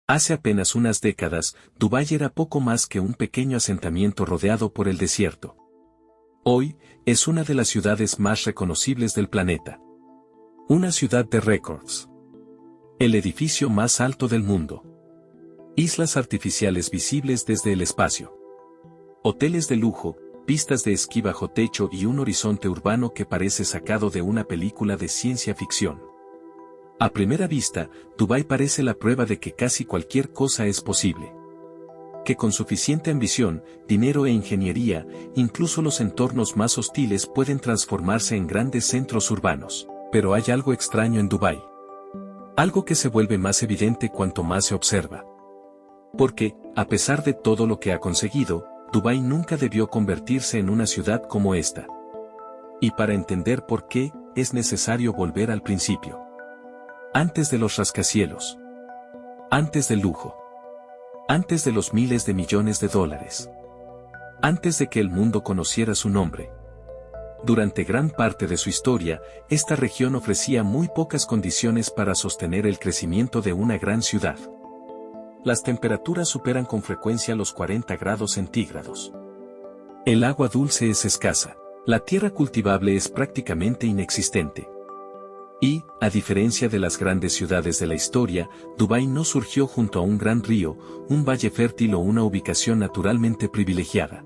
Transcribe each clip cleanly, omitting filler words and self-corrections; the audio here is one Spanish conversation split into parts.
Hace apenas unas décadas, Dubái era poco más que un pequeño asentamiento rodeado por el desierto. Hoy, es una de las ciudades más reconocibles del planeta. Una ciudad de récords. El edificio más alto del mundo. Islas artificiales visibles desde el espacio. Hoteles de lujo, pistas de esquí bajo techo y un horizonte urbano que parece sacado de una película de ciencia ficción. A primera vista, Dubái parece la prueba de que casi cualquier cosa es posible. Que con suficiente ambición, dinero e ingeniería, incluso los entornos más hostiles pueden transformarse en grandes centros urbanos. Pero hay algo extraño en Dubái. Algo que se vuelve más evidente cuanto más se observa. Porque, a pesar de todo lo que ha conseguido, Dubái nunca debió convertirse en una ciudad como esta. Y para entender por qué, es necesario volver al principio. Antes de los rascacielos. Antes del lujo. Antes de los miles de millones de dólares. Antes de que el mundo conociera su nombre. Durante gran parte de su historia, esta región ofrecía muy pocas condiciones para sostener el crecimiento de una gran ciudad. Las temperaturas superan con frecuencia los 40 grados centígrados. El agua dulce es escasa. La tierra cultivable es prácticamente inexistente. Y, a diferencia de las grandes ciudades de la historia, Dubái no surgió junto a un gran río, un valle fértil o una ubicación naturalmente privilegiada.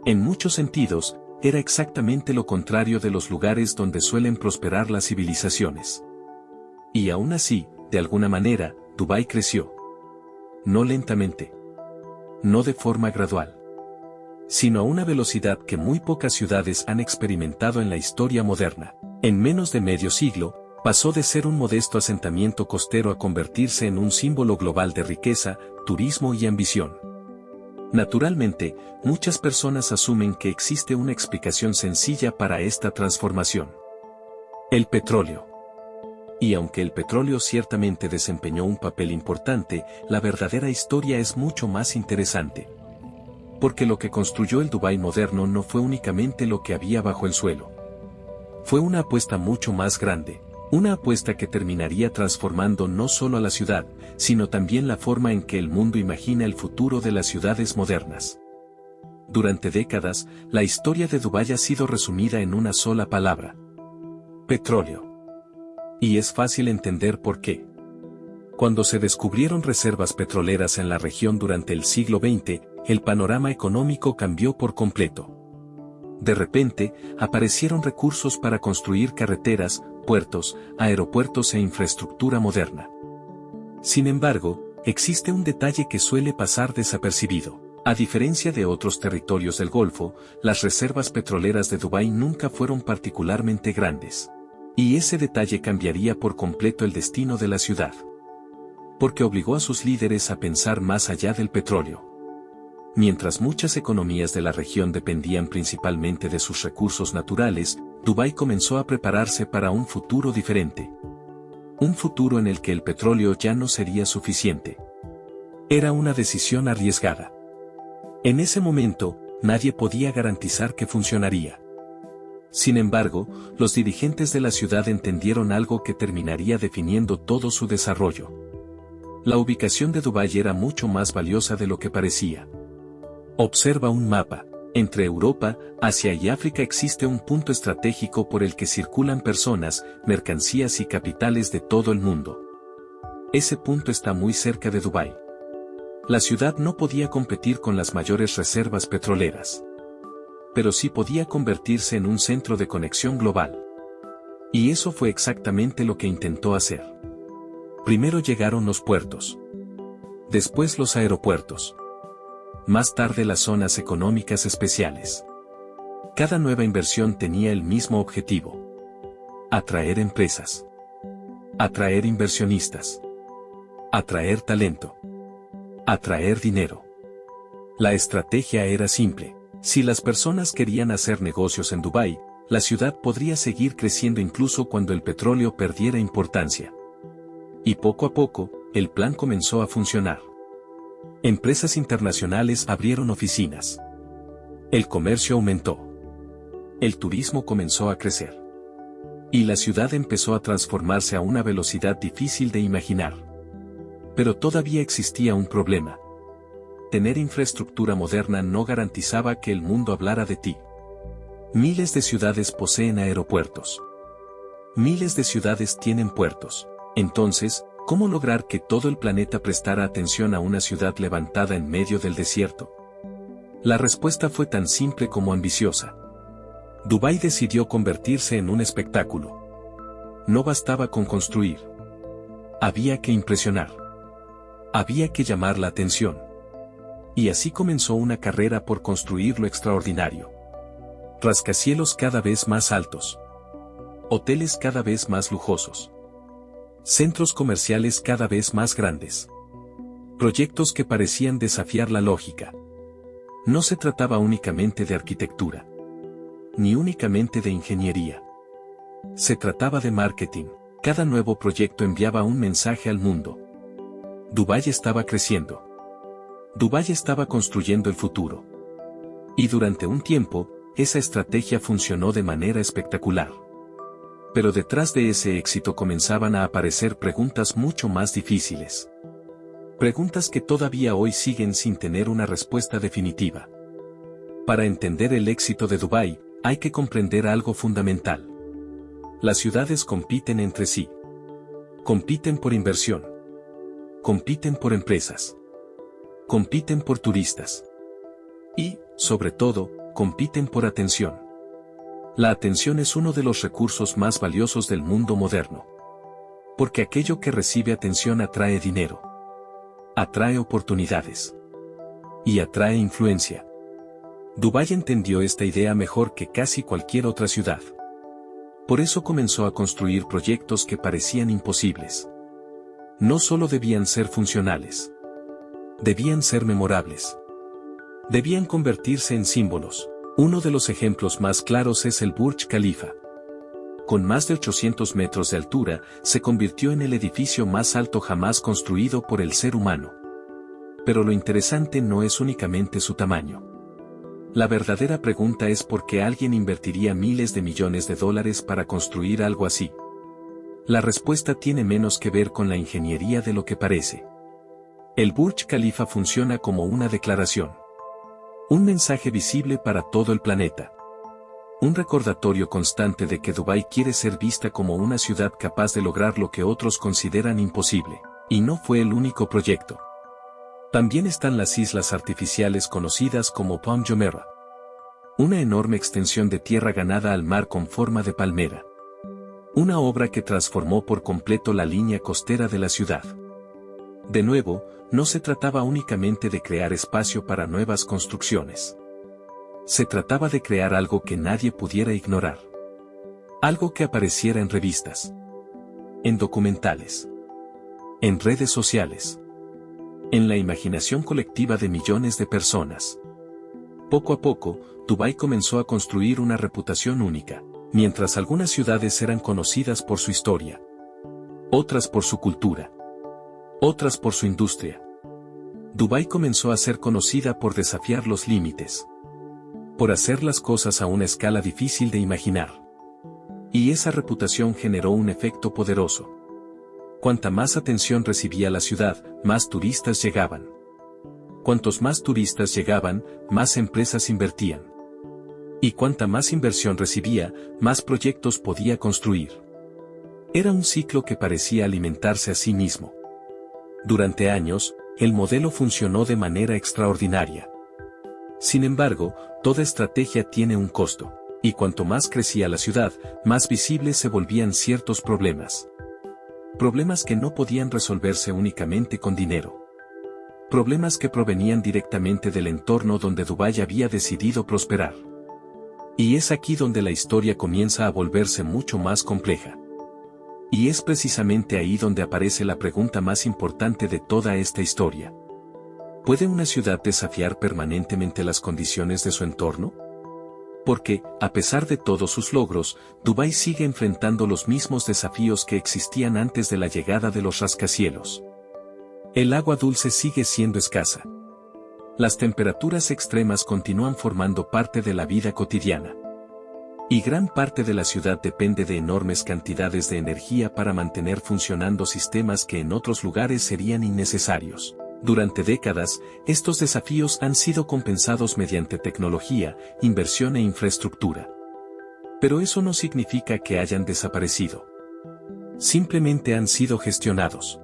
En muchos sentidos, era exactamente lo contrario de los lugares donde suelen prosperar las civilizaciones. Y aún así, de alguna manera, Dubái creció. No lentamente. No de forma gradual. Sino a una velocidad que muy pocas ciudades han experimentado en la historia moderna. En menos de medio siglo, pasó de ser un modesto asentamiento costero a convertirse en un símbolo global de riqueza, turismo y ambición. Naturalmente, muchas personas asumen que existe una explicación sencilla para esta transformación. El petróleo. Y aunque el petróleo ciertamente desempeñó un papel importante, la verdadera historia es mucho más interesante. Porque lo que construyó el Dubái moderno no fue únicamente lo que había bajo el suelo. Fue una apuesta mucho más grande, una apuesta que terminaría transformando no solo a la ciudad, sino también la forma en que el mundo imagina el futuro de las ciudades modernas. Durante décadas, la historia de Dubái ha sido resumida en una sola palabra: petróleo. Y es fácil entender por qué. Cuando se descubrieron reservas petroleras en la región durante el siglo XX, el panorama económico cambió por completo. De repente, aparecieron recursos para construir carreteras, puertos, aeropuertos e infraestructura moderna. Sin embargo, existe un detalle que suele pasar desapercibido. A diferencia de otros territorios del Golfo, las reservas petroleras de Dubái nunca fueron particularmente grandes. Y ese detalle cambiaría por completo el destino de la ciudad. Porque obligó a sus líderes a pensar más allá del petróleo. Mientras muchas economías de la región dependían principalmente de sus recursos naturales, Dubái comenzó a prepararse para un futuro diferente. Un futuro en el que el petróleo ya no sería suficiente. Era una decisión arriesgada. En ese momento, nadie podía garantizar que funcionaría. Sin embargo, los dirigentes de la ciudad entendieron algo que terminaría definiendo todo su desarrollo. La ubicación de Dubái era mucho más valiosa de lo que parecía. Observa un mapa. Entre Europa, Asia y África existe un punto estratégico por el que circulan personas, mercancías y capitales de todo el mundo. Ese punto está muy cerca de Dubái. La ciudad no podía competir con las mayores reservas petroleras. Pero sí podía convertirse en un centro de conexión global. Y eso fue exactamente lo que intentó hacer. Primero llegaron los puertos. Después los aeropuertos. Más tarde las zonas económicas especiales. Cada nueva inversión tenía el mismo objetivo: atraer empresas, atraer inversionistas, atraer talento, atraer dinero. La estrategia era simple: si las personas querían hacer negocios en Dubái, la ciudad podría seguir creciendo incluso cuando el petróleo perdiera importancia. Y poco a poco, el plan comenzó a funcionar. Empresas internacionales abrieron oficinas. El comercio aumentó. El turismo comenzó a crecer. Y la ciudad empezó a transformarse a una velocidad difícil de imaginar. Pero todavía existía un problema. Tener infraestructura moderna no garantizaba que el mundo hablara de ti. Miles de ciudades poseen aeropuertos. Miles de ciudades tienen puertos. Entonces, ¿cómo lograr que todo el planeta prestara atención a una ciudad levantada en medio del desierto? La respuesta fue tan simple como ambiciosa. Dubái decidió convertirse en un espectáculo. No bastaba con construir. Había que impresionar. Había que llamar la atención. Y así comenzó una carrera por construir lo extraordinario. Rascacielos cada vez más altos. Hoteles cada vez más lujosos. Centros comerciales cada vez más grandes. Proyectos que parecían desafiar la lógica. No se trataba únicamente de arquitectura. Ni únicamente de ingeniería. Se trataba de marketing. Cada nuevo proyecto enviaba un mensaje al mundo. Dubái estaba creciendo. Dubái estaba construyendo el futuro. Y durante un tiempo, esa estrategia funcionó de manera espectacular. Pero detrás de ese éxito comenzaban a aparecer preguntas mucho más difíciles. Preguntas que todavía hoy siguen sin tener una respuesta definitiva. Para entender el éxito de Dubái, hay que comprender algo fundamental. Las ciudades compiten entre sí. Compiten por inversión. Compiten por empresas. Compiten por turistas. Y, sobre todo, compiten por atención. La atención es uno de los recursos más valiosos del mundo moderno. Porque aquello que recibe atención atrae dinero. Atrae oportunidades. Y atrae influencia. Dubái entendió esta idea mejor que casi cualquier otra ciudad. Por eso comenzó a construir proyectos que parecían imposibles. No solo debían ser funcionales. Debían ser memorables. Debían convertirse en símbolos. Uno de los ejemplos más claros es el Burj Khalifa. Con más de 800 metros de altura, se convirtió en el edificio más alto jamás construido por el ser humano. Pero lo interesante no es únicamente su tamaño. La verdadera pregunta es por qué alguien invertiría miles de millones de dólares para construir algo así. La respuesta tiene menos que ver con la ingeniería de lo que parece. El Burj Khalifa funciona como una declaración. Un mensaje visible para todo el planeta. Un recordatorio constante de que Dubái quiere ser vista como una ciudad capaz de lograr lo que otros consideran imposible. Y no fue el único proyecto. También están las islas artificiales conocidas como Palm Jumeirah. Una enorme extensión de tierra ganada al mar con forma de palmera. Una obra que transformó por completo la línea costera de la ciudad. De nuevo, no se trataba únicamente de crear espacio para nuevas construcciones. Se trataba de crear algo que nadie pudiera ignorar. Algo que apareciera en revistas. En documentales. En redes sociales. En la imaginación colectiva de millones de personas. Poco a poco, Dubái comenzó a construir una reputación única, mientras algunas ciudades eran conocidas por su historia. Otras por su cultura. Otras por su industria. Dubái comenzó a ser conocida por desafiar los límites. Por hacer las cosas a una escala difícil de imaginar. Y esa reputación generó un efecto poderoso. Cuanta más atención recibía la ciudad, más turistas llegaban. Cuantos más turistas llegaban, más empresas invertían. Y cuanta más inversión recibía, más proyectos podía construir. Era un ciclo que parecía alimentarse a sí mismo. Durante años, el modelo funcionó de manera extraordinaria. Sin embargo, toda estrategia tiene un costo, y cuanto más crecía la ciudad, más visibles se volvían ciertos problemas. Problemas que no podían resolverse únicamente con dinero. Problemas que provenían directamente del entorno donde Dubái había decidido prosperar. Y es aquí donde la historia comienza a volverse mucho más compleja. Y es precisamente ahí donde aparece la pregunta más importante de toda esta historia. ¿Puede una ciudad desafiar permanentemente las condiciones de su entorno? Porque, a pesar de todos sus logros, Dubái sigue enfrentando los mismos desafíos que existían antes de la llegada de los rascacielos. El agua dulce sigue siendo escasa. Las temperaturas extremas continúan formando parte de la vida cotidiana. Y gran parte de la ciudad depende de enormes cantidades de energía para mantener funcionando sistemas que en otros lugares serían innecesarios. Durante décadas, estos desafíos han sido compensados mediante tecnología, inversión e infraestructura. Pero eso no significa que hayan desaparecido. Simplemente han sido gestionados.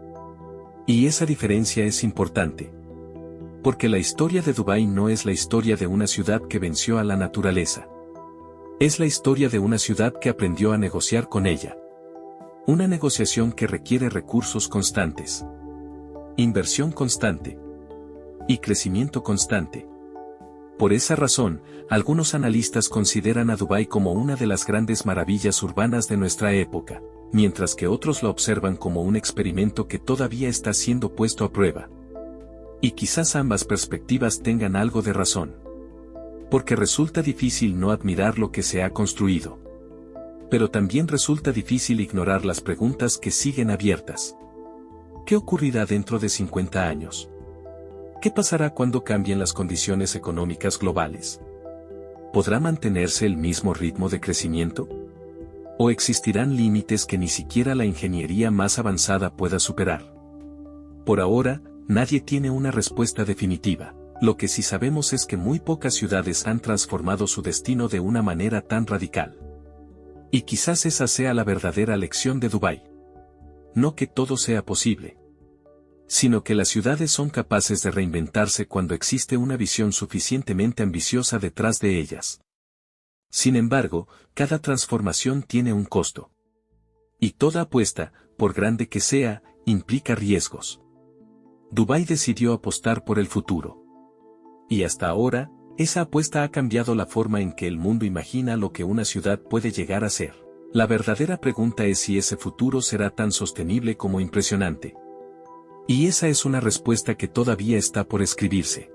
Y esa diferencia es importante. Porque la historia de Dubái no es la historia de una ciudad que venció a la naturaleza. Es la historia de una ciudad que aprendió a negociar con ella. Una negociación que requiere recursos constantes, inversión constante y crecimiento constante. Por esa razón, algunos analistas consideran a Dubái como una de las grandes maravillas urbanas de nuestra época, mientras que otros la observan como un experimento que todavía está siendo puesto a prueba. Y quizás ambas perspectivas tengan algo de razón. Porque resulta difícil no admirar lo que se ha construido. Pero también resulta difícil ignorar las preguntas que siguen abiertas. ¿Qué ocurrirá dentro de 50 años? ¿Qué pasará cuando cambien las condiciones económicas globales? ¿Podrá mantenerse el mismo ritmo de crecimiento? ¿O existirán límites que ni siquiera la ingeniería más avanzada pueda superar? Por ahora, nadie tiene una respuesta definitiva. Lo que sí sabemos es que muy pocas ciudades han transformado su destino de una manera tan radical. Y quizás esa sea la verdadera lección de Dubái. No que todo sea posible, sino que las ciudades son capaces de reinventarse cuando existe una visión suficientemente ambiciosa detrás de ellas. Sin embargo, cada transformación tiene un costo. Y toda apuesta, por grande que sea, implica riesgos. Dubái decidió apostar por el futuro. Y hasta ahora, esa apuesta ha cambiado la forma en que el mundo imagina lo que una ciudad puede llegar a ser. La verdadera pregunta es si ese futuro será tan sostenible como impresionante. Y esa es una respuesta que todavía está por escribirse.